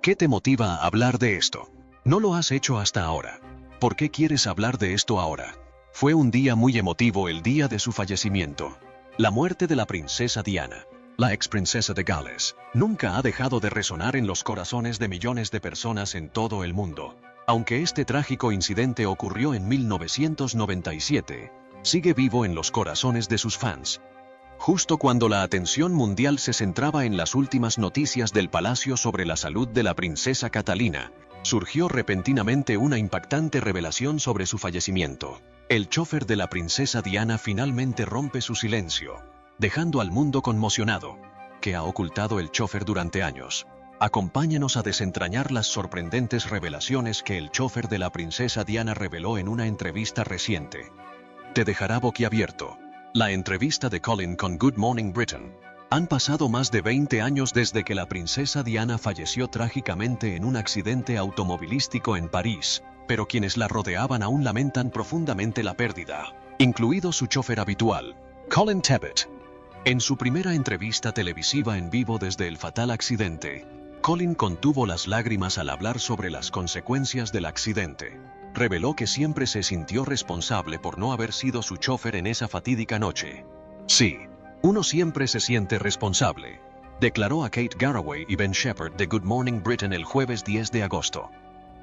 ¿Qué te motiva a hablar de esto? No lo has hecho hasta ahora. ¿Por qué quieres hablar de esto ahora? Fue un día muy emotivo el día de su fallecimiento. La muerte de la princesa Diana, la ex princesa de Gales, nunca ha dejado de resonar en los corazones de millones de personas en todo el mundo. Aunque este trágico incidente ocurrió en 1997, sigue vivo en los corazones de sus fans. Justo cuando la atención mundial se centraba en las últimas noticias del palacio sobre la salud de la princesa Catalina, surgió repentinamente una impactante revelación sobre su fallecimiento. El chofer de la princesa Diana finalmente rompe su silencio, dejando al mundo conmocionado. ¿Qué ha ocultado el chofer durante años? Acompáñanos a desentrañar las sorprendentes revelaciones que el chofer de la princesa Diana reveló en una entrevista reciente. Te dejará boquiabierto. La entrevista de Colin con Good Morning Britain. Han pasado más de 20 años desde que la princesa Diana falleció trágicamente en un accidente automovilístico en París, pero quienes la rodeaban aún lamentan profundamente la pérdida, incluido su chofer habitual, Colin Tebbit. En su primera entrevista televisiva en vivo desde el fatal accidente, Colin contuvo las lágrimas al hablar sobre las consecuencias del accidente. Reveló que siempre se sintió responsable por no haber sido su chofer en esa fatídica noche. Sí, uno siempre se siente responsable, declaró a Kate Garraway y Ben Shepherd de Good Morning Britain el jueves 10 de agosto.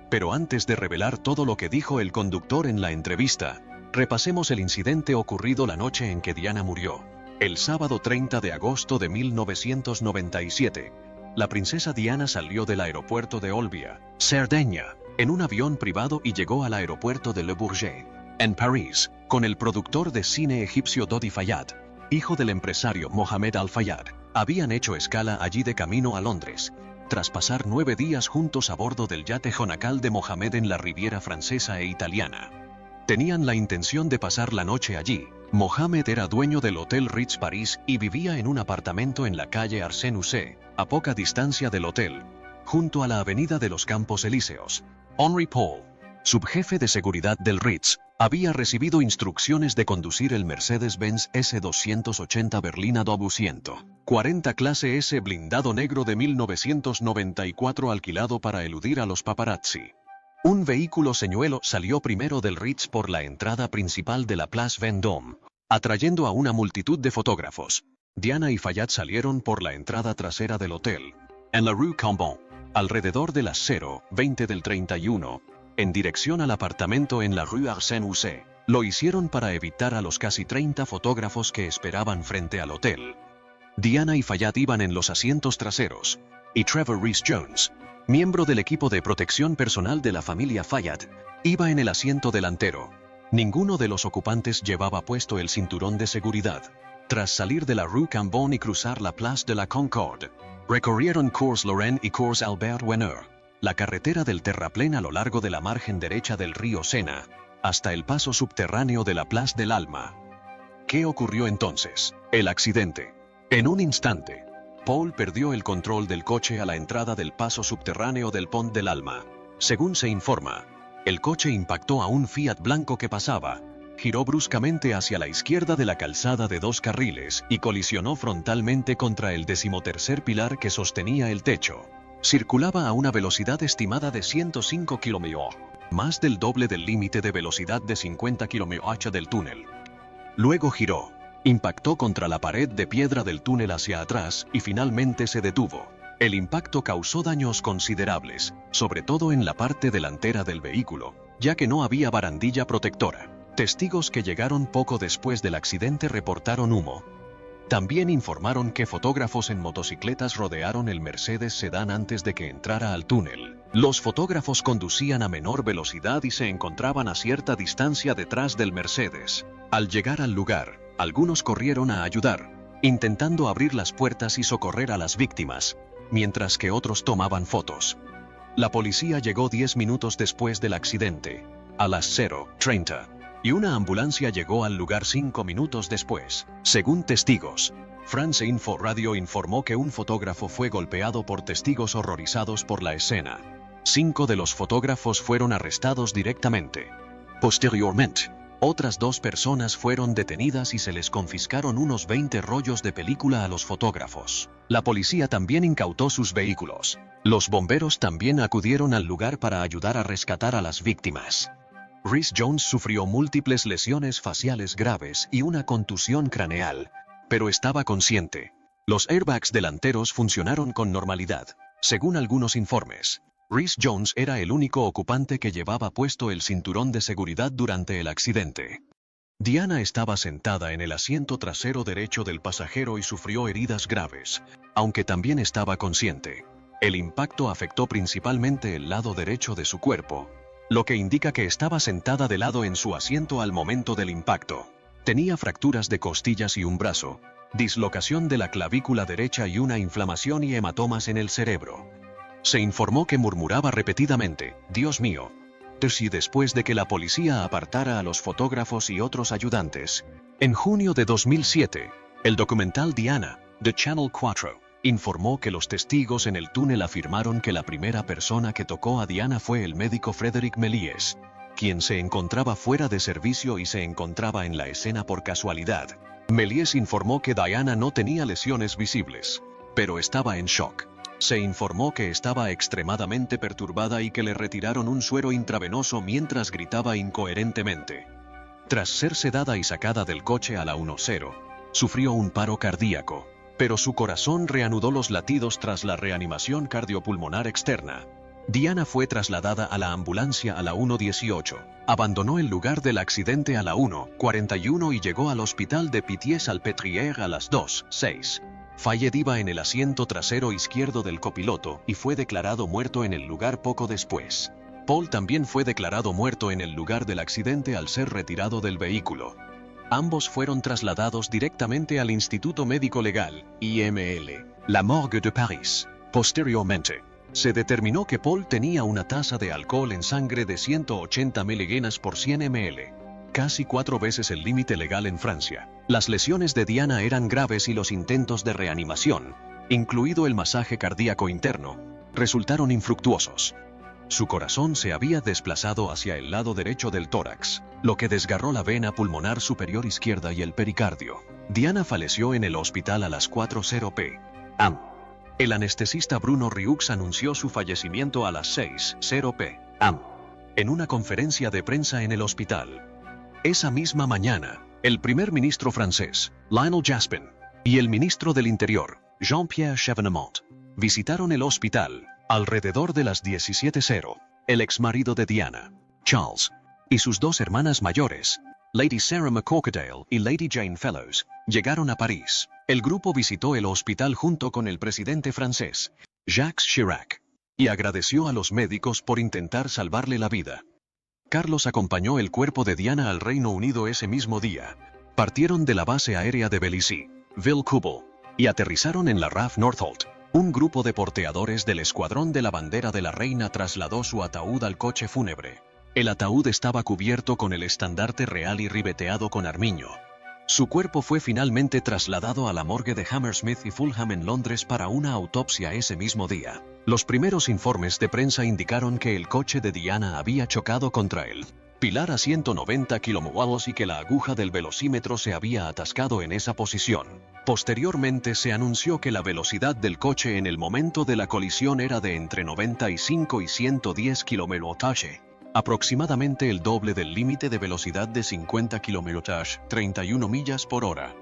Pero antes de revelar todo lo que dijo el conductor en la entrevista, repasemos el incidente ocurrido la noche en que Diana murió. El sábado 30 de agosto de 1997, la princesa Diana salió del aeropuerto de Olbia, Cerdeña, en un avión privado y llegó al aeropuerto de Le Bourget, en París, con el productor de cine egipcio Dodi Fayad, hijo del empresario Mohamed Al-Fayad. Habían hecho escala allí de camino a Londres, tras pasar 9 días juntos a bordo del yate Jonacal de Mohamed en la Riviera francesa e italiana. Tenían la intención de pasar la noche allí. Mohamed era dueño del Hotel Ritz París y vivía en un apartamento en la calle Arsène-Housset, a poca distancia del hotel, junto a la avenida de los Campos Elíseos. Henry Paul, subjefe de seguridad del Ritz, había recibido instrucciones de conducir el Mercedes-Benz S280 Berlina W140 clase S blindado negro de 1994 alquilado para eludir a los paparazzi. Un vehículo señuelo salió primero del Ritz por la entrada principal de la Place Vendôme, atrayendo a una multitud de fotógrafos. Diana y Fayad salieron por la entrada trasera del hotel, en la Rue Cambon, alrededor de las 0:20 del 31, en dirección al apartamento en la Rue Arsène-Housset. Lo hicieron para evitar a los casi 30 fotógrafos que esperaban frente al hotel. Diana y Fayad iban en los asientos traseros, y Trevor Rees-Jones, miembro del equipo de protección personal de la familia Fayad, iba en el asiento delantero. Ninguno de los ocupantes llevaba puesto el cinturón de seguridad. Tras salir de la Rue Cambon y cruzar la Place de la Concorde, recorrieron Cours Lorraine y Cours Albert Wenner, la carretera del terraplén a lo largo de la margen derecha del río Sena, hasta el paso subterráneo de la Place del Alma. ¿Qué ocurrió entonces? El accidente. En un instante, Paul perdió el control del coche a la entrada del paso subterráneo del Pont del Alma. Según se informa, el coche impactó a un Fiat blanco que pasaba, giró bruscamente hacia la izquierda de la calzada de 2 carriles y colisionó frontalmente contra el 13º pilar que sostenía el techo. Circulaba a una velocidad estimada de 105 km/h, más del doble del límite de velocidad de 50 km/h del túnel. Luego giró, impactó contra la pared de piedra del túnel hacia atrás y finalmente se detuvo. El impacto causó daños considerables, sobre todo en la parte delantera del vehículo, ya que no había barandilla protectora. Testigos que llegaron poco después del accidente reportaron humo. También informaron que fotógrafos en motocicletas rodearon el Mercedes sedán antes de que entrara al túnel. Los fotógrafos conducían a menor velocidad y se encontraban a cierta distancia detrás del Mercedes. Al llegar al lugar, algunos corrieron a ayudar, intentando abrir las puertas y socorrer a las víctimas, mientras que otros tomaban fotos. La policía llegó 10 minutos después del accidente, a las 0:30. Y una ambulancia llegó al lugar 5 minutos después. Según testigos, France Info Radio informó que un fotógrafo fue golpeado por testigos horrorizados por la escena. 5 de los fotógrafos fueron arrestados directamente. Posteriormente, Otras 2 personas fueron detenidas y se les confiscaron unos 20 rollos de película a los fotógrafos. La policía también incautó sus vehículos. Los bomberos también acudieron al lugar para ayudar a rescatar a las víctimas. Rhys Jones sufrió múltiples lesiones faciales graves y una contusión craneal, pero estaba consciente. Los airbags delanteros funcionaron con normalidad. Según algunos informes, Rhys Jones era el único ocupante que llevaba puesto el cinturón de seguridad durante el accidente. Diana estaba sentada en el asiento trasero derecho del pasajero y sufrió heridas graves, aunque también estaba consciente. El impacto afectó principalmente el lado derecho de su cuerpo, lo que indica que estaba sentada de lado en su asiento al momento del impacto. Tenía fracturas de costillas y un brazo, dislocación de la clavícula derecha y una inflamación y hematomas en el cerebro. Se informó que murmuraba repetidamente, «Dios mío». Y después de que la policía apartara a los fotógrafos y otros ayudantes. En junio de 2007, el documental Diana, de Channel 4, informó que los testigos en el túnel afirmaron que la primera persona que tocó a Diana fue el médico Frédéric Méliès, quien se encontraba fuera de servicio y se encontraba en la escena por casualidad. Méliès informó que Diana no tenía lesiones visibles, pero estaba en shock. Se informó que estaba extremadamente perturbada y que le retiraron un suero intravenoso mientras gritaba incoherentemente. Tras ser sedada y sacada del coche a la 10, sufrió un paro cardíaco, pero su corazón reanudó los latidos tras la reanimación cardiopulmonar externa. Diana fue trasladada a la ambulancia a la 1:18, abandonó el lugar del accidente a la 1:41 y llegó al hospital de Pitié-Salpêtrière a las 2:06. Fallecía en el asiento trasero izquierdo del copiloto y fue declarado muerto en el lugar poco después. Paul también fue declarado muerto en el lugar del accidente al ser retirado del vehículo. Ambos fueron trasladados directamente al Instituto Médico Legal, IML, la Morgue de París. Posteriormente, se determinó que Paul tenía una tasa de alcohol en sangre de 180 mg por 100 ml. Casi 4 veces el límite legal en Francia. Las lesiones de Diana eran graves y los intentos de reanimación, incluido el masaje cardíaco interno, resultaron infructuosos. Su corazón se había desplazado hacia el lado derecho del tórax, lo que desgarró la vena pulmonar superior izquierda y el pericardio. Diana falleció en el hospital a las 4:00 p.m. El anestesista Bruno Rieux anunció su fallecimiento a las 6:00 p.m. en una conferencia de prensa en el hospital. Esa misma mañana, el primer ministro francés, Lionel Jospin, y el ministro del Interior, Jean-Pierre Chevènement, visitaron el hospital alrededor de las 17:00. El exmarido de Diana, Charles, y sus 2 hermanas mayores, Lady Sarah McCorquodale y Lady Jane Fellows, llegaron a París. El grupo visitó el hospital junto con el presidente francés, Jacques Chirac, y agradeció a los médicos por intentar salvarle la vida. Carlos acompañó el cuerpo de Diana al Reino Unido ese mismo día. Partieron de la base aérea de Vélizy, Ville-Coubel, y aterrizaron en la RAF Northolt. Un grupo de porteadores del Escuadrón de la Bandera de la Reina trasladó su ataúd al coche fúnebre. El ataúd estaba cubierto con el estandarte real y ribeteado con armiño. Su cuerpo fue finalmente trasladado a la morgue de Hammersmith y Fulham en Londres para una autopsia ese mismo día. Los primeros informes de prensa indicaron que el coche de Diana había chocado contra el pilar a 190 km y que la aguja del velocímetro se había atascado en esa posición. Posteriormente se anunció que la velocidad del coche en el momento de la colisión era de entre 95 y 110 km/h. Aproximadamente el doble del límite de velocidad de 50 km/h, 31 millas por hora.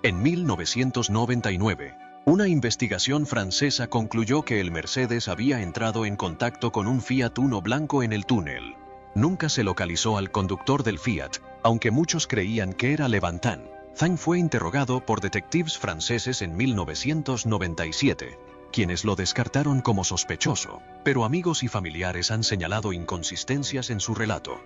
En 1999, una investigación francesa concluyó que el Mercedes había entrado en contacto con un Fiat Uno blanco en el túnel. Nunca se localizó al conductor del Fiat, aunque muchos creían que era Levantin. Zhang fue interrogado por detectives franceses en 1997. Quienes lo descartaron como sospechoso, pero amigos y familiares han señalado inconsistencias en su relato.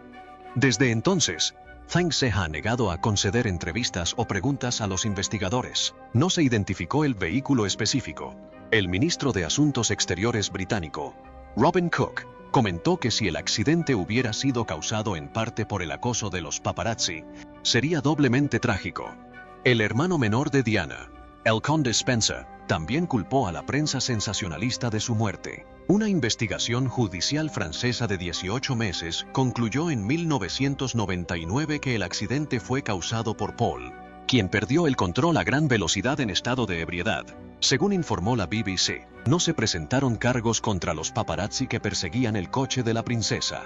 Desde entonces, Zhang se ha negado a conceder entrevistas o preguntas a los investigadores. No se identificó el vehículo específico. El ministro de Asuntos Exteriores británico, Robin Cook, comentó que si el accidente hubiera sido causado en parte por el acoso de los paparazzi, sería doblemente trágico. El hermano menor de Diana, el conde Spencer, también culpó a la prensa sensacionalista de su muerte. Una investigación judicial francesa de 18 meses concluyó en 1999 que el accidente fue causado por Paul, quien perdió el control a gran velocidad en estado de ebriedad. Según informó la BBC, no se presentaron cargos contra los paparazzi que perseguían el coche de la princesa.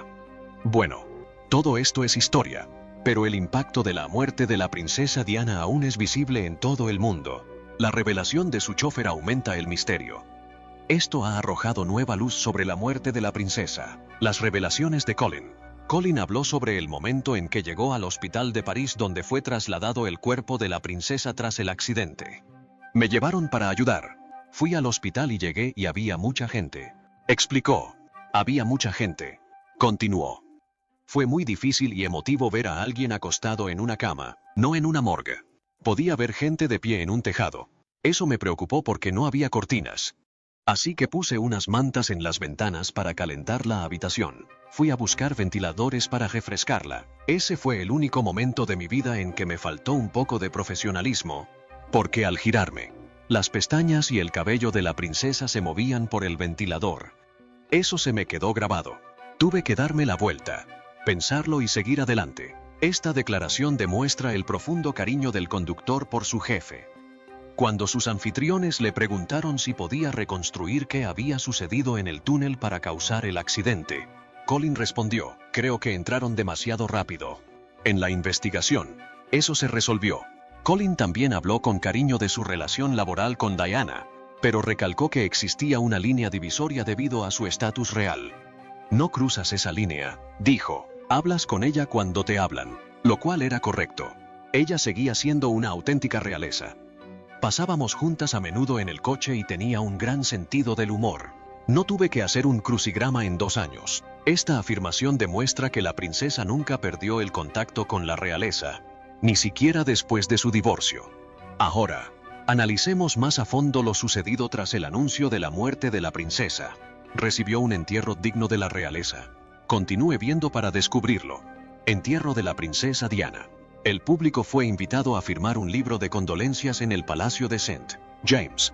Bueno, todo esto es historia, pero el impacto de la muerte de la princesa Diana aún es visible en todo el mundo. La revelación de su chofer aumenta el misterio. Esto ha arrojado nueva luz sobre la muerte de la princesa. Las revelaciones de Colin. Colin habló sobre el momento en que llegó al hospital de París donde fue trasladado el cuerpo de la princesa tras el accidente. Me llevaron para ayudar. Fui al hospital y llegué y había mucha gente. Explicó. Había mucha gente. Continuó. Fue muy difícil y emotivo ver a alguien acostado en una cama, no en una morgue. Podía ver gente de pie en un tejado. Eso me preocupó porque no había cortinas. Así que puse unas mantas en las ventanas para calentar la habitación. Fui a buscar ventiladores para refrescarla. Ese fue el único momento de mi vida en que me faltó un poco de profesionalismo. Porque al girarme, las pestañas y el cabello de la princesa se movían por el ventilador. Eso se me quedó grabado. Tuve que darme la vuelta, pensarlo y seguir adelante. Esta declaración demuestra el profundo cariño del conductor por su jefe. Cuando sus anfitriones le preguntaron si podía reconstruir qué había sucedido en el túnel para causar el accidente, Colin respondió, creo que entraron demasiado rápido. En la investigación, eso se resolvió. Colin también habló con cariño de su relación laboral con Diana, pero recalcó que existía una línea divisoria debido a su estatus real. No cruzas esa línea, dijo, hablas con ella cuando te hablan, lo cual era correcto. Ella seguía siendo una auténtica realeza. Pasábamos juntas a menudo en el coche y tenía un gran sentido del humor. No tuve que hacer un crucigrama en 2 años. Esta afirmación demuestra que la princesa nunca perdió el contacto con la realeza, ni siquiera después de su divorcio. Ahora, analicemos más a fondo lo sucedido tras el anuncio de la muerte de la princesa. Recibió un entierro digno de la realeza. Continúe viendo para descubrirlo. Entierro de la princesa Diana. El público fue invitado a firmar un libro de condolencias en el Palacio de St. James.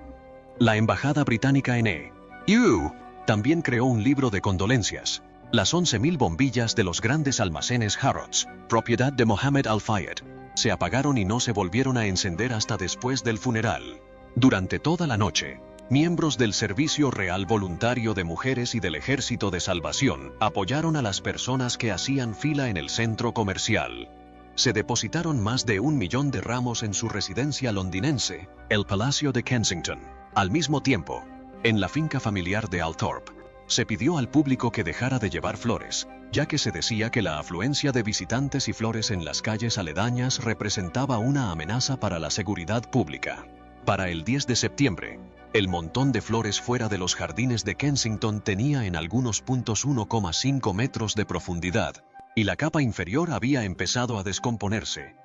La embajada británica en EU también creó un libro de condolencias. Las 11.000 bombillas de los grandes almacenes Harrods, propiedad de Mohammed Al-Fayed, se apagaron y no se volvieron a encender hasta después del funeral. Durante toda la noche, miembros del Servicio Real Voluntario de Mujeres y del Ejército de Salvación apoyaron a las personas que hacían fila en el centro comercial. Se depositaron más de 1 millón de ramos en su residencia londinense, el Palacio de Kensington. Al mismo tiempo, en la finca familiar de Althorpe, se pidió al público que dejara de llevar flores, ya que se decía que la afluencia de visitantes y flores en las calles aledañas representaba una amenaza para la seguridad pública. Para el 10 de septiembre, el montón de flores fuera de los jardines de Kensington tenía en algunos puntos 1,5 metros de profundidad, y la capa inferior había empezado a descomponerse.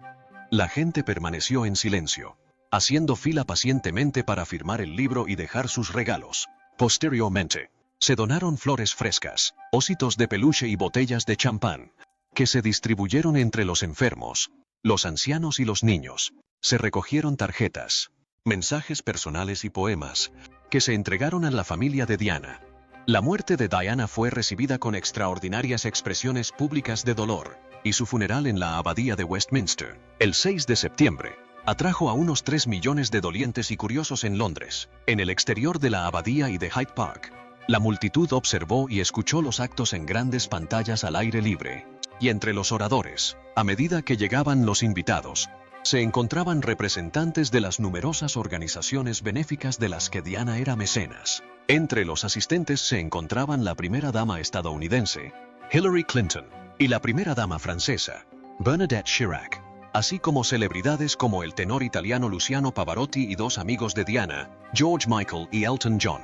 La gente permaneció en silencio, haciendo fila pacientemente para firmar el libro y dejar sus regalos. Posteriormente, se donaron flores frescas, ositos de peluche y botellas de champán, que se distribuyeron entre los enfermos, los ancianos y los niños. Se recogieron tarjetas, mensajes personales y poemas, que se entregaron a la familia de Diana. La muerte de Diana fue recibida con extraordinarias expresiones públicas de dolor, y su funeral en la abadía de Westminster, el 6 de septiembre, atrajo a unos 3 millones de dolientes y curiosos en Londres. En el exterior de la abadía y de Hyde Park, la multitud observó y escuchó los actos en grandes pantallas al aire libre, y entre los oradores, a medida que llegaban los invitados, se encontraban representantes de las numerosas organizaciones benéficas de las que Diana era mecenas. Entre los asistentes se encontraban la primera dama estadounidense, Hillary Clinton, y la primera dama francesa, Bernadette Chirac, así como celebridades como el tenor italiano Luciano Pavarotti y 2 amigos de Diana, George Michael y Elton John.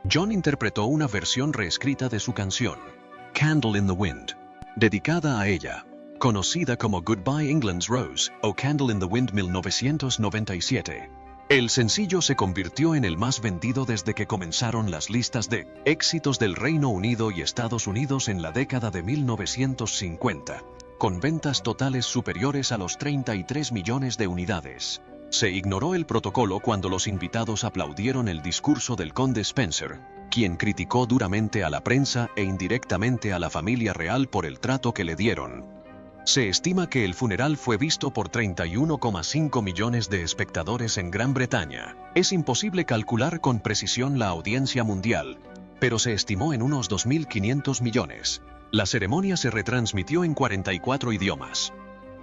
John interpretó una versión reescrita de su canción, Candle in the Wind, dedicada a ella, conocida como Goodbye England's Rose o Candle in the Wind 1997. El sencillo se convirtió en el más vendido desde que comenzaron las listas de éxitos del Reino Unido y Estados Unidos en la década de 1950, con ventas totales superiores a los 33 millones de unidades. Se ignoró el protocolo cuando los invitados aplaudieron el discurso del conde Spencer, quien criticó duramente a la prensa e indirectamente a la familia real por el trato que le dieron. Se estima que el funeral fue visto por 31,5 millones de espectadores en Gran Bretaña. Es imposible calcular con precisión la audiencia mundial, pero se estimó en unos 2.500 millones. La ceremonia se retransmitió en 44 idiomas.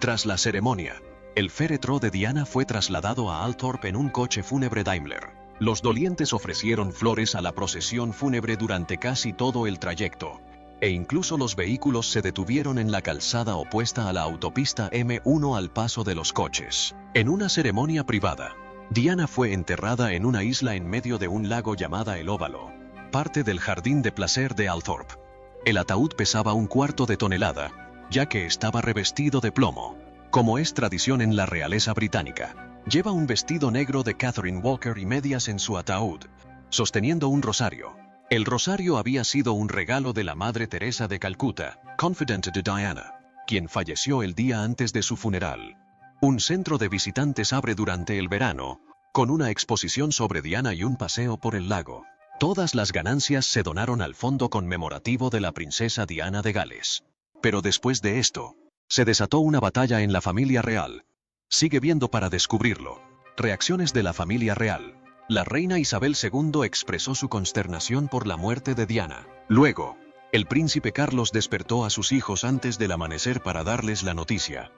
Tras la ceremonia, el féretro de Diana fue trasladado a Althorp en un coche fúnebre Daimler. Los dolientes ofrecieron flores a la procesión fúnebre durante casi todo el trayecto, e incluso los vehículos se detuvieron en la calzada opuesta a la autopista M1 al paso de los coches. En una ceremonia privada, Diana fue enterrada en una isla en medio de un lago llamada El Óvalo, parte del jardín de placer de Althorp. El ataúd pesaba 1/4 de tonelada, ya que estaba revestido de plomo, como es tradición en la realeza británica. Lleva un vestido negro de Catherine Walker y medias en su ataúd, sosteniendo un rosario. El rosario había sido un regalo de la Madre Teresa de Calcuta, confidente de Diana, quien falleció el día antes de su funeral. Un centro de visitantes abre durante el verano, con una exposición sobre Diana y un paseo por el lago. Todas las ganancias se donaron al fondo conmemorativo de la princesa Diana de Gales. Pero después de esto, se desató una batalla en la familia real. Sigue viendo para descubrirlo. Reacciones de la familia real. La reina Isabel II expresó su consternación por la muerte de Diana. Luego, el príncipe Carlos despertó a sus hijos antes del amanecer para darles la noticia.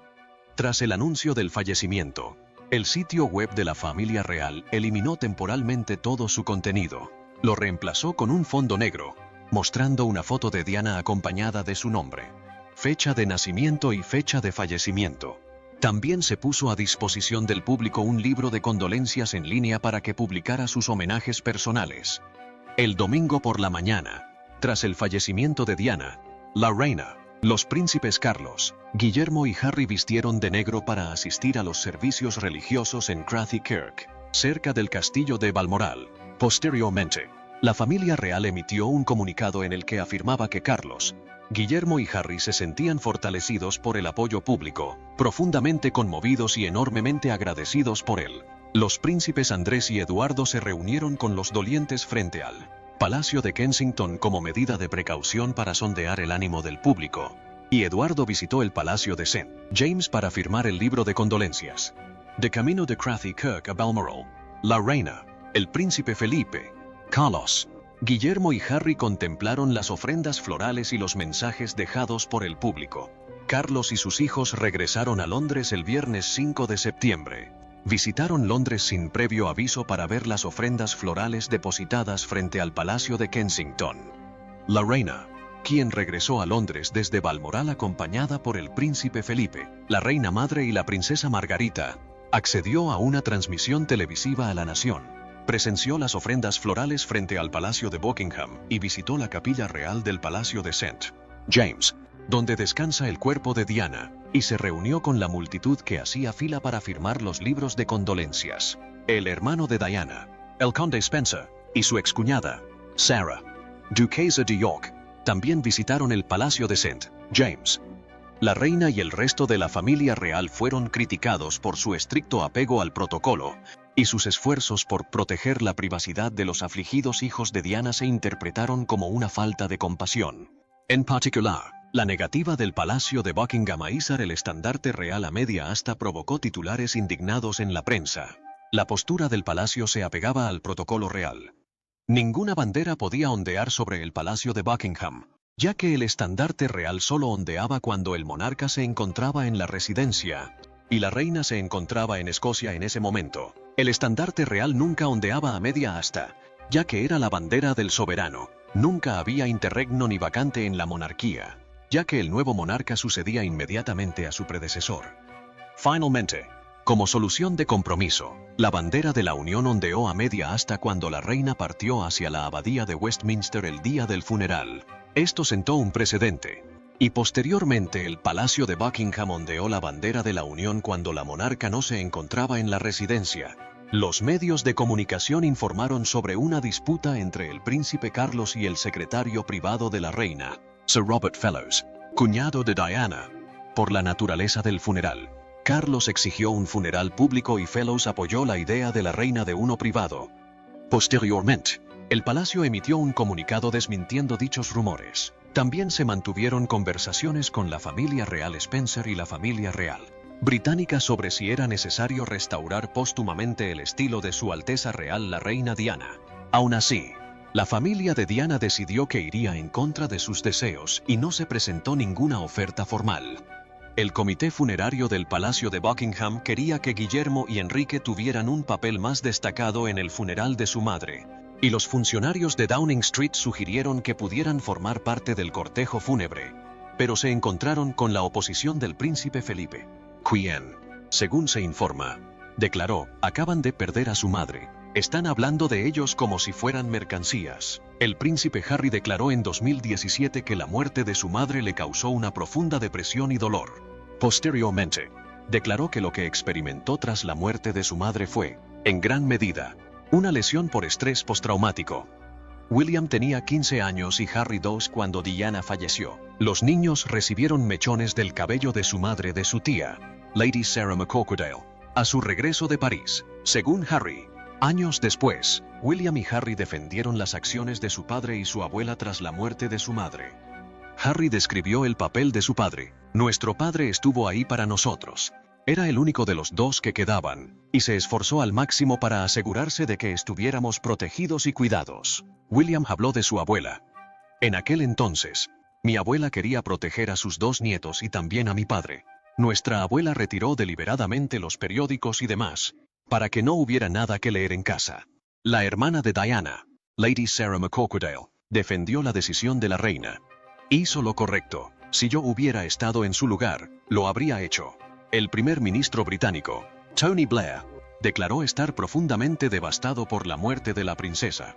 Tras el anuncio del fallecimiento, el sitio web de la familia real eliminó temporalmente todo su contenido. Lo reemplazó con un fondo negro, mostrando una foto de Diana acompañada de su nombre, fecha de nacimiento y fecha de fallecimiento. También se puso a disposición del público un libro de condolencias en línea para que publicara sus homenajes personales. El domingo por la mañana, tras el fallecimiento de Diana, la reina, los príncipes Carlos, Guillermo y Harry vistieron de negro para asistir a los servicios religiosos en Crathy Kirk, cerca del castillo de Balmoral. Posteriormente, la familia real emitió un comunicado en el que afirmaba que Carlos, Guillermo y Harry se sentían fortalecidos por el apoyo público, profundamente conmovidos y enormemente agradecidos por él. Los príncipes Andrés y Eduardo se reunieron con los dolientes frente al Palacio de Kensington como medida de precaución para sondear el ánimo del público, y Eduardo visitó el Palacio de St. James para firmar el libro de condolencias. De camino de Crathy Kirk a Balmoral, la reina, el príncipe Felipe, Carlos, Guillermo y Harry contemplaron las ofrendas florales y los mensajes dejados por el público. Carlos y sus hijos regresaron a Londres el viernes 5 de septiembre. Visitaron Londres sin previo aviso para ver las ofrendas florales depositadas frente al Palacio de Kensington. La reina, quien regresó a Londres desde Balmoral acompañada por el príncipe Felipe, la reina madre y la princesa Margarita, accedió a una transmisión televisiva a la nación. Presenció las ofrendas florales frente al Palacio de Buckingham y visitó la capilla real del Palacio de St. James, donde descansa el cuerpo de Diana, y se reunió con la multitud que hacía fila para firmar los libros de condolencias. El hermano de Diana, el conde Spencer, y su excuñada, Sarah, duquesa de York, también visitaron el Palacio de St. James. La reina y el resto de la familia real fueron criticados por su estricto apego al protocolo, y sus esfuerzos por proteger la privacidad de los afligidos hijos de Diana se interpretaron como una falta de compasión. En particular, la negativa del Palacio de Buckingham a izar el estandarte real a media asta provocó titulares indignados en la prensa. La postura del palacio se apegaba al protocolo real. Ninguna bandera podía ondear sobre el Palacio de Buckingham, ya que el estandarte real solo ondeaba cuando el monarca se encontraba en la residencia, y la reina se encontraba en Escocia en ese momento. El estandarte real nunca ondeaba a media asta, ya que era la bandera del soberano. Nunca había interregno ni vacante en la monarquía, ya que el nuevo monarca sucedía inmediatamente a su predecesor. Finalmente, como solución de compromiso, la bandera de la Unión ondeó a media asta cuando la reina partió hacia la abadía de Westminster el día del funeral. Esto sentó un precedente, y posteriormente el Palacio de Buckingham ondeó la bandera de la Unión cuando la monarca no se encontraba en la residencia. Los medios de comunicación informaron sobre una disputa entre el príncipe Carlos y el secretario privado de la reina, Sir Robert Fellows, cuñado de Diana, por la naturaleza del funeral. Carlos exigió un funeral público y Fellows apoyó la idea de la reina de uno privado. Posteriormente, el palacio emitió un comunicado desmintiendo dichos rumores. También se mantuvieron conversaciones con la familia real Spencer y la familia real británica sobre si era necesario restaurar póstumamente el estilo de Su Alteza Real la Reina Diana. Aún así, la familia de Diana decidió que iría en contra de sus deseos y no se presentó ninguna oferta formal. El comité funerario del Palacio de Buckingham quería que Guillermo y Enrique tuvieran un papel más destacado en el funeral de su madre, y los funcionarios de Downing Street sugirieron que pudieran formar parte del cortejo fúnebre, pero se encontraron con la oposición del príncipe Felipe, quien, según se informa, declaró: acaban de perder a su madre. Están hablando de ellos como si fueran mercancías. El príncipe Harry declaró en 2017 que la muerte de su madre le causó una profunda depresión y dolor. Posteriormente, declaró que lo que experimentó tras la muerte de su madre fue, en gran medida, una lesión por estrés postraumático. William tenía 15 años y Harry 2 cuando Diana falleció. Los niños recibieron mechones del cabello de su madre de su tía, Lady Sarah McCorquodale, a su regreso de París. Según Harry, años después, William y Harry defendieron las acciones de su padre y su abuela tras la muerte de su madre. Harry describió el papel de su padre: nuestro padre estuvo ahí para nosotros. Era el único de los dos que quedaban, y se esforzó al máximo para asegurarse de que estuviéramos protegidos y cuidados. William habló de su abuela. En aquel entonces, mi abuela quería proteger a sus 2 nietos y también a mi padre. Nuestra abuela retiró deliberadamente los periódicos y demás, para que no hubiera nada que leer en casa. La hermana de Diana, Lady Sarah McCorquodale, defendió la decisión de la reina. Hizo lo correcto. Si yo hubiera estado en su lugar, lo habría hecho. El primer ministro británico, Tony Blair, declaró estar profundamente devastado por la muerte de la princesa.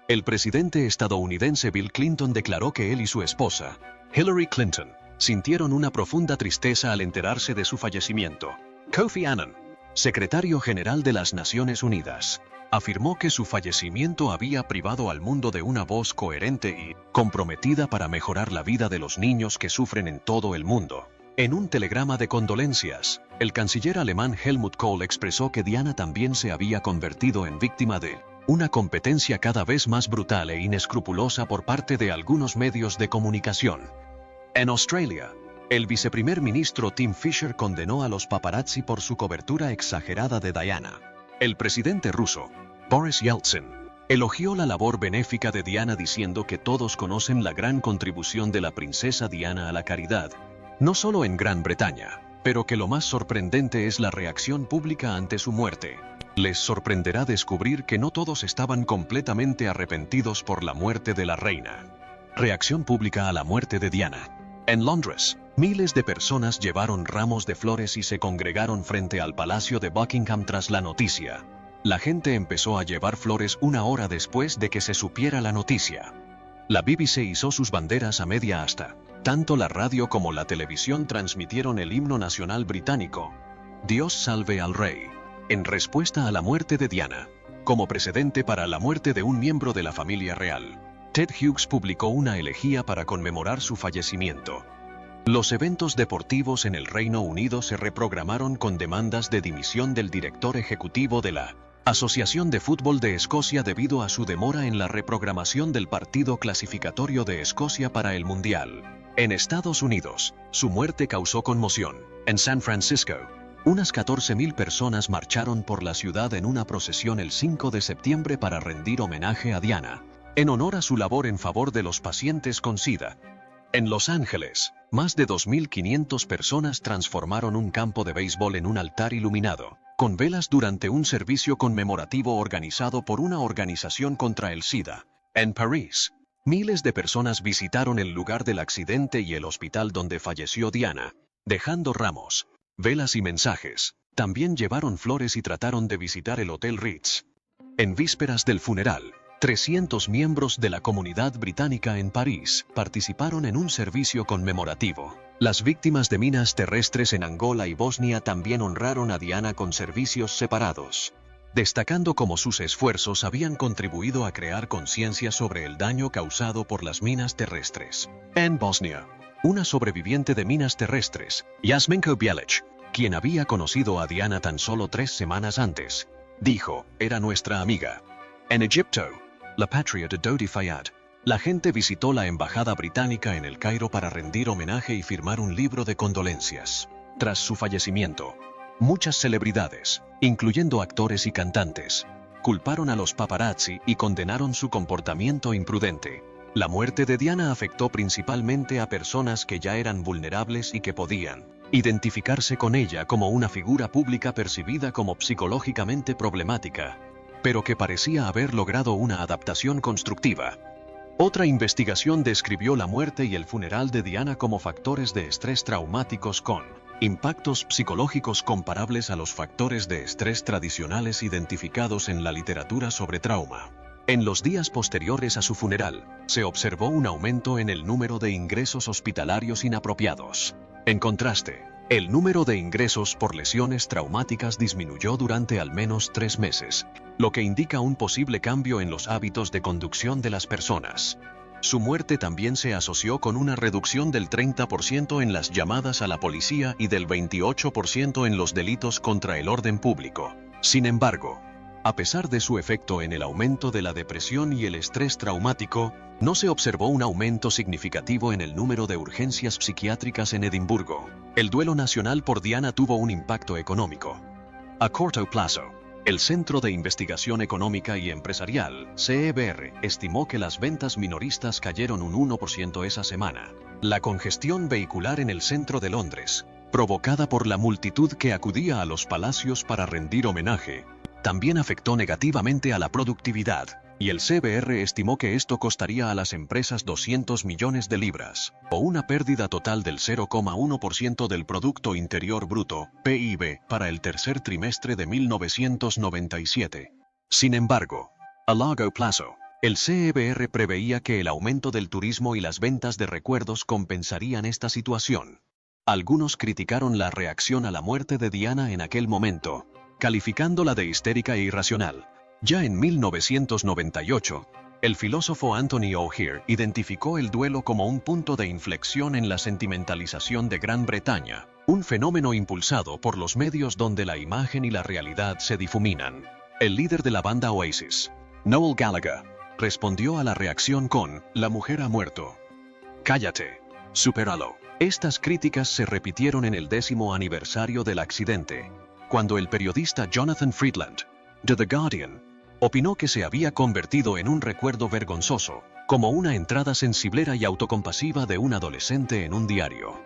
El presidente estadounidense Bill Clinton declaró que él y su esposa, Hillary Clinton, sintieron una profunda tristeza al enterarse de su fallecimiento. Kofi Annan, secretario general de las Naciones Unidas, afirmó que su fallecimiento había privado al mundo de una voz coherente y comprometida para mejorar la vida de los niños que sufren en todo el mundo. En un telegrama de condolencias, el canciller alemán Helmut Kohl expresó que Diana también se había convertido en víctima de una competencia cada vez más brutal e inescrupulosa por parte de algunos medios de comunicación. En Australia, el viceprimer ministro Tim Fischer condenó a los paparazzi por su cobertura exagerada de Diana. El presidente ruso, Boris Yeltsin, elogió la labor benéfica de Diana diciendo que todos conocen la gran contribución de la princesa Diana a la caridad, no solo en Gran Bretaña, pero que lo más sorprendente es la reacción pública ante su muerte. Les sorprenderá descubrir que no todos estaban completamente arrepentidos por la muerte de la reina. Reacción pública a la muerte de Diana. En Londres, miles de personas llevaron ramos de flores y se congregaron frente al Palacio de Buckingham tras la noticia. La gente empezó a llevar flores una hora después de que se supiera la noticia. La BBC izó sus banderas a media asta. Tanto la radio como la televisión transmitieron el himno nacional británico, Dios salve al rey, en respuesta a la muerte de Diana. Como precedente para la muerte de un miembro de la familia real, Ted Hughes publicó una elegía para conmemorar su fallecimiento. Los eventos deportivos en el Reino Unido se reprogramaron con demandas de dimisión del director ejecutivo de la Asociación de Fútbol de Escocia debido a su demora en la reprogramación del partido clasificatorio de Escocia para el Mundial. En Estados Unidos, su muerte causó conmoción. En San Francisco, unas 14,000 personas marcharon por la ciudad en una procesión el 5 de septiembre para rendir homenaje a Diana, en honor a su labor en favor de los pacientes con SIDA. En Los Ángeles, más de 2,500 personas transformaron un campo de béisbol en un altar iluminado, con velas durante un servicio conmemorativo organizado por una organización contra el SIDA. En París, miles de personas visitaron el lugar del accidente y el hospital donde falleció Diana, dejando ramos, velas y mensajes. También llevaron flores y trataron de visitar el Hotel Ritz. En vísperas del funeral, 300 miembros de la comunidad británica en París participaron en un servicio conmemorativo. Las víctimas de minas terrestres en Angola y Bosnia también honraron a Diana con servicios separados, destacando cómo sus esfuerzos habían contribuido a crear conciencia sobre el daño causado por las minas terrestres. En Bosnia, una sobreviviente de minas terrestres, Jasminko Bjelic, quien había conocido a Diana tan solo 3 semanas antes, dijo, era nuestra amiga. En Egipto, la patria de Dodi Fayad, la gente visitó la embajada británica en el Cairo para rendir homenaje y firmar un libro de condolencias. Tras su fallecimiento, muchas celebridades, incluyendo actores y cantantes, culparon a los paparazzi y condenaron su comportamiento imprudente. La muerte de Diana afectó principalmente a personas que ya eran vulnerables y que podían identificarse con ella como una figura pública percibida como psicológicamente problemática, pero que parecía haber logrado una adaptación constructiva. Otra investigación describió la muerte y el funeral de Diana como factores de estrés traumáticos con impactos psicológicos comparables a los factores de estrés tradicionales identificados en la literatura sobre trauma. En los días posteriores a su funeral, se observó un aumento en el número de ingresos hospitalarios inapropiados. En contraste, el número de ingresos por lesiones traumáticas disminuyó durante al menos 3 meses, lo que indica un posible cambio en los hábitos de conducción de las personas. Su muerte también se asoció con una reducción del 30% en las llamadas a la policía y del 28% en los delitos contra el orden público. Sin embargo, a pesar de su efecto en el aumento de la depresión y el estrés traumático, no se observó un aumento significativo en el número de urgencias psiquiátricas en Edimburgo. El duelo nacional por Diana tuvo un impacto económico. A corto plazo, el Centro de Investigación Económica y Empresarial, CEBR, estimó que las ventas minoristas cayeron un 1% esa semana. La congestión vehicular en el centro de Londres, provocada por la multitud que acudía a los palacios para rendir homenaje, también afectó negativamente a la productividad, y el CBR estimó que esto costaría a las empresas 200 millones de libras, o una pérdida total del 0,1% del Producto Interior Bruto, PIB, para el tercer trimestre de 1997. Sin embargo, a largo plazo, el CBR preveía que el aumento del turismo y las ventas de recuerdos compensarían esta situación. Algunos criticaron la reacción a la muerte de Diana en aquel momento, calificándola de histérica e irracional. Ya en 1998, el filósofo Anthony O'Hear identificó el duelo como un punto de inflexión en la sentimentalización de Gran Bretaña, un fenómeno impulsado por los medios donde la imagen y la realidad se difuminan. El líder de la banda Oasis, Noel Gallagher, respondió a la reacción con «La mujer ha muerto. Cállate. Supéralo». Estas críticas se repitieron en el 10º aniversario del accidente, cuando el periodista Jonathan Freedland, de The Guardian, opinó que se había convertido en un recuerdo vergonzoso, como una entrada sensiblera y autocompasiva de un adolescente en un diario.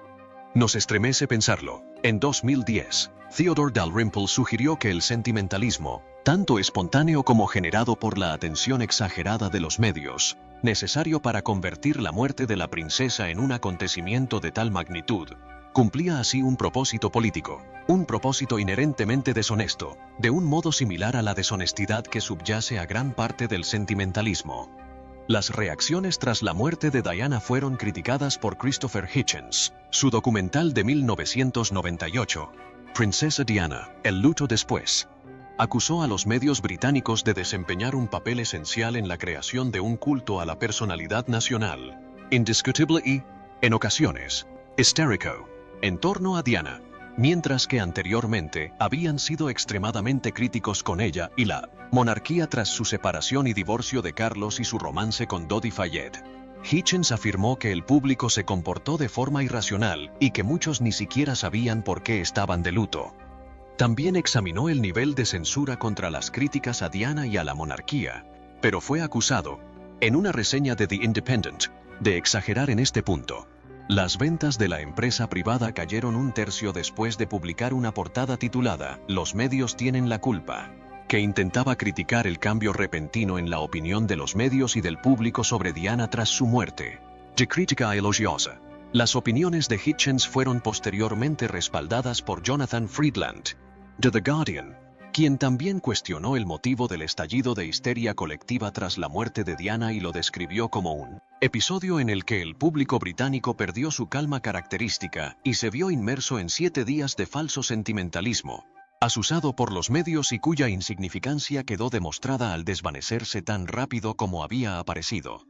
Nos estremece pensarlo. En 2010, Theodore Dalrymple sugirió que el sentimentalismo, tanto espontáneo como generado por la atención exagerada de los medios, necesario para convertir la muerte de la princesa en un acontecimiento de tal magnitud, cumplía así un propósito político, un propósito inherentemente deshonesto, de un modo similar a la deshonestidad que subyace a gran parte del sentimentalismo. Las reacciones tras la muerte de Diana fueron criticadas por Christopher Hitchens. Su documental de 1998, Princesa Diana, El luto después, acusó a los medios británicos de desempeñar un papel esencial en la creación de un culto a la personalidad nacional, indiscutible y, en ocasiones, histérico, en torno a Diana, mientras que anteriormente habían sido extremadamente críticos con ella y la monarquía tras su separación y divorcio de Carlos y su romance con Dodi Fayed. Hitchens afirmó que el público se comportó de forma irracional y que muchos ni siquiera sabían por qué estaban de luto. También examinó el nivel de censura contra las críticas a Diana y a la monarquía, pero fue acusado, en una reseña de The Independent, de exagerar en este punto. Las ventas de la empresa privada cayeron 1/3 después de publicar una portada titulada «Los medios tienen la culpa», que intentaba criticar el cambio repentino en la opinión de los medios y del público sobre Diana tras su muerte. De crítica elogiosa. Las opiniones de Hitchens fueron posteriormente respaldadas por Jonathan Freedland, de The Guardian, quien también cuestionó el motivo del estallido de histeria colectiva tras la muerte de Diana y lo describió como un episodio en el que el público británico perdió su calma característica y se vio inmerso en 7 días de falso sentimentalismo, asusado por los medios y cuya insignificancia quedó demostrada al desvanecerse tan rápido como había aparecido.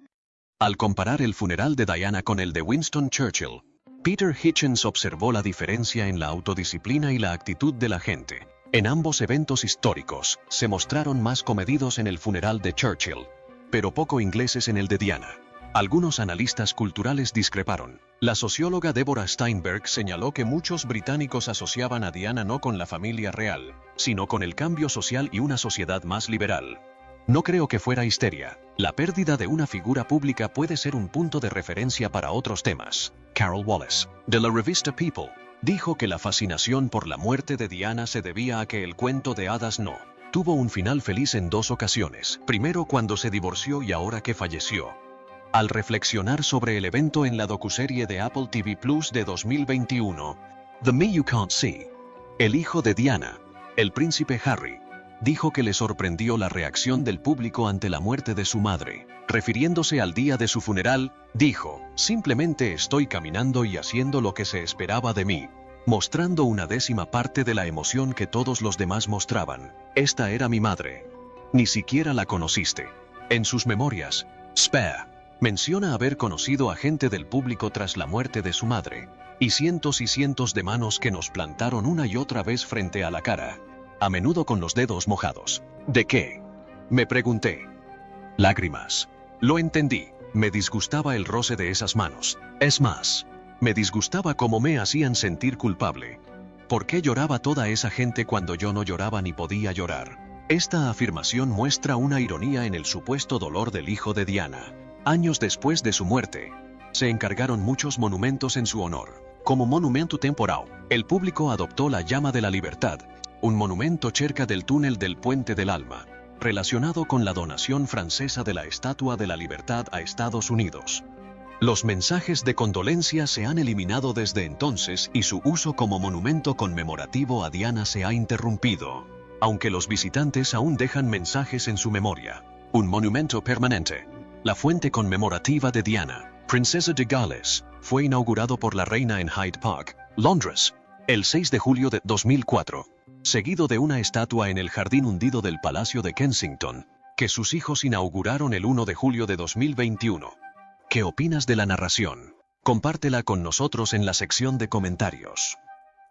Al comparar el funeral de Diana con el de Winston Churchill, Peter Hitchens observó la diferencia en la autodisciplina y la actitud de la gente. En ambos eventos históricos, se mostraron más comedidos en el funeral de Churchill, pero poco ingleses en el de Diana. Algunos analistas culturales discreparon. La socióloga Deborah Steinberg señaló que muchos británicos asociaban a Diana no con la familia real, sino con el cambio social y una sociedad más liberal. No creo que fuera histeria. La pérdida de una figura pública puede ser un punto de referencia para otros temas. Carol Wallace, de la revista People, dijo que la fascinación por la muerte de Diana se debía a que el cuento de hadas no tuvo un final feliz en dos ocasiones, primero cuando se divorció y ahora que falleció. Al reflexionar sobre el evento en la docuserie de Apple TV Plus de 2021, The Me You Can't See, el hijo de Diana, el príncipe Harry, dijo que le sorprendió la reacción del público ante la muerte de su madre. Refiriéndose al día de su funeral, dijo: «Simplemente estoy caminando y haciendo lo que se esperaba de mí», mostrando una décima parte de la emoción que todos los demás mostraban. «Esta era mi madre. Ni siquiera la conociste». En sus memorias, Spare menciona haber conocido a gente del público tras la muerte de su madre, y cientos de manos que nos plantaron una y otra vez frente a la cara, a menudo con los dedos mojados. ¿De qué?, me pregunté. Lágrimas. Lo entendí. Me disgustaba el roce de esas manos. Es más, me disgustaba cómo me hacían sentir culpable. ¿Por qué lloraba toda esa gente cuando yo no lloraba ni podía llorar? Esta afirmación muestra una ironía en el supuesto dolor del hijo de Diana. Años después de su muerte, se encargaron muchos monumentos en su honor. Como monumento temporal, el público adoptó la Llama de la Libertad, un monumento cerca del túnel del Puente del Alma, relacionado con la donación francesa de la Estatua de la Libertad a Estados Unidos. Los mensajes de condolencia se han eliminado desde entonces y su uso como monumento conmemorativo a Diana se ha interrumpido, aunque los visitantes aún dejan mensajes en su memoria. Un monumento permanente, la fuente conmemorativa de Diana, princesa de Gales, fue inaugurado por la reina en Hyde Park, Londres, el 6 de julio de 2004, seguido de una estatua en el jardín hundido del Palacio de Kensington, que sus hijos inauguraron el 1 de julio de 2021. ¿Qué opinas de la narración? Compártela con nosotros en la sección de comentarios.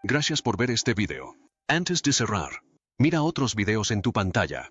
Gracias por ver este video. Antes de cerrar, mira otros videos en tu pantalla.